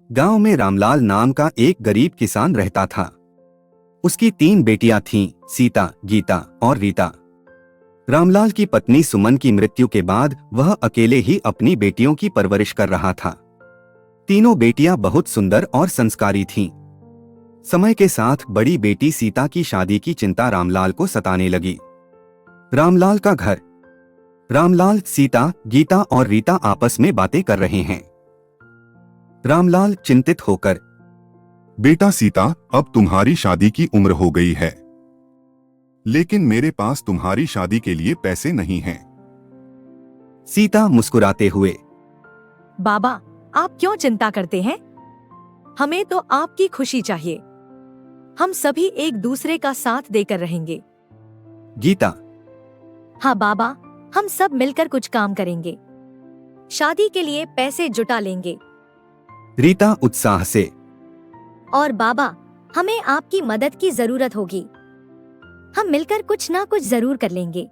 गांव में रामलाल नाम का एक गरीब किसान रहता था। उसकी 3 बेटियां थीं, सीता, गीता और रीता। रामलाल की पत्नी सुमन की मृत्यु के बाद वह अकेले ही अपनी बेटियों की परवरिश कर रहा था। तीनों बेटियां बहुत सुंदर और संस्कारी थीं। समय के साथ बड़ी बेटी सीता की शादी की चिंता रामलाल को सताने लगी। रामलाल का घर। रामलाल, सीता, गीता और रीता आपस में बातें कर रहे हैं। रामलाल चिंतित होकर, बेटा सीता, अब तुम्हारी शादी की उम्र हो गई है, लेकिन मेरे पास तुम्हारी शादी के लिए पैसे नहीं हैं। सीता मुस्कुराते हुए, बाबा, आप क्यों चिंता करते हैं? हमें तो आपकी खुशी चाहिए। हम सभी एक दूसरे का साथ देकर रहेंगे। गीता, हाँ बाबा, हम सब मिलकर कुछ काम करेंगे। शादी के लिए पैसे जुटा लेंगे। रीता उत्साह से, और बाबा, हमें आपकी मदद की जरूरत होगी। हम मिलकर कुछ ना कुछ जरूर कर लेंगे।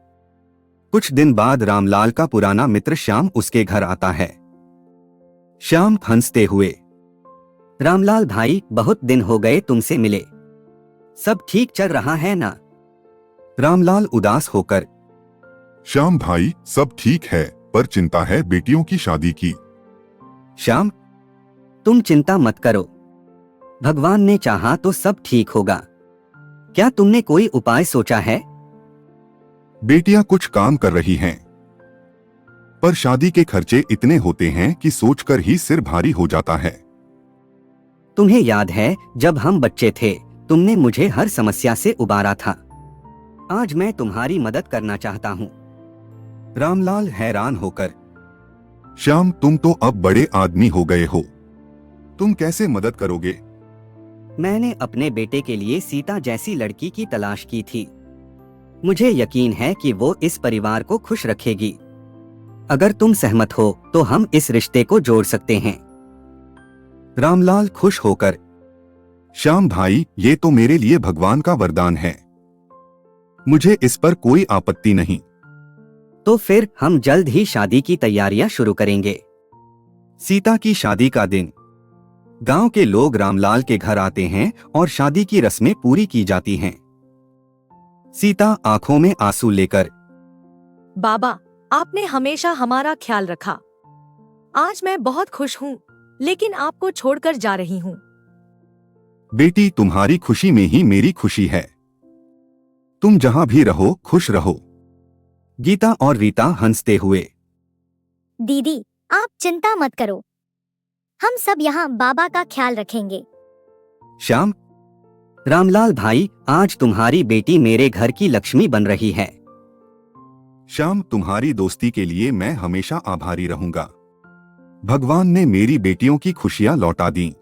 कुछ दिन बाद रामलाल का पुराना मित्र श्याम उसके घर आता है। श्याम हंसते हुए, रामलाल भाई, बहुत दिन हो गए तुमसे मिले। सब ठीक चल रहा है ना? रामलाल उदास होकर, श्याम भाई, सब ठीक है, पर चिंता है बेटियों की शादी की। श्याम, तुम चिंता मत करो, भगवान ने चाहा तो सब ठीक होगा। क्या तुमने कोई उपाय सोचा है? बेटियां कुछ काम कर रही हैं, पर शादी के खर्चे इतने होते हैं कि सोचकर ही सिर भारी हो जाता है। तुम्हें याद है जब हम बच्चे थे, तुमने मुझे हर समस्या से उबारा था। आज मैं तुम्हारी मदद करना चाहता हूँ। रामलाल हैरान होकर, श्याम, तुम तो अब बड़े आदमी हो गए हो, तुम कैसे मदद करोगे? मैंने अपने बेटे के लिए सीता जैसी लड़की की तलाश की थी। मुझे यकीन है कि वो इस परिवार को खुश रखेगी। अगर तुम सहमत हो तो हम इस रिश्ते को जोड़ सकते हैं। रामलाल खुश होकर, श्याम भाई, ये तो मेरे लिए भगवान का वरदान है, मुझे इस पर कोई आपत्ति नहीं। तो फिर हम जल्द ही शादी की तैयारियां शुरू करेंगे। सीता की शादी का दिन। गांव के लोग रामलाल के घर आते हैं और शादी की रस्में पूरी की जाती हैं। सीता आंखों में आंसू लेकर, बाबा, आपने हमेशा हमारा ख्याल रखा। आज मैं बहुत खुश हूँ, लेकिन आपको छोड़कर जा रही हूँ। बेटी, तुम्हारी खुशी में ही मेरी खुशी है। तुम जहां भी रहो, खुश रहो। गीता और रीता हंसते हुए, दीदी, आप चिंता मत करो, हम सब यहाँ बाबा का ख्याल रखेंगे। श्याम, रामलाल भाई, आज तुम्हारी बेटी मेरे घर की लक्ष्मी बन रही है। श्याम, तुम्हारी दोस्ती के लिए मैं हमेशा आभारी रहूंगा। भगवान ने मेरी बेटियों की खुशियां लौटा दी।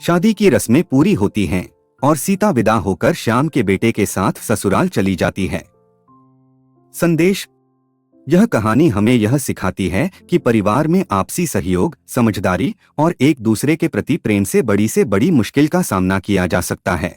शादी की रस्में पूरी होती हैं और सीता विदा होकर श्याम के बेटे के साथ ससुराल चली जाती है। संदेश: यह कहानी हमें यह सिखाती है कि परिवार में आपसी सहयोग, समझदारी और एक दूसरे के प्रति प्रेम से बड़ी मुश्किल का सामना किया जा सकता है।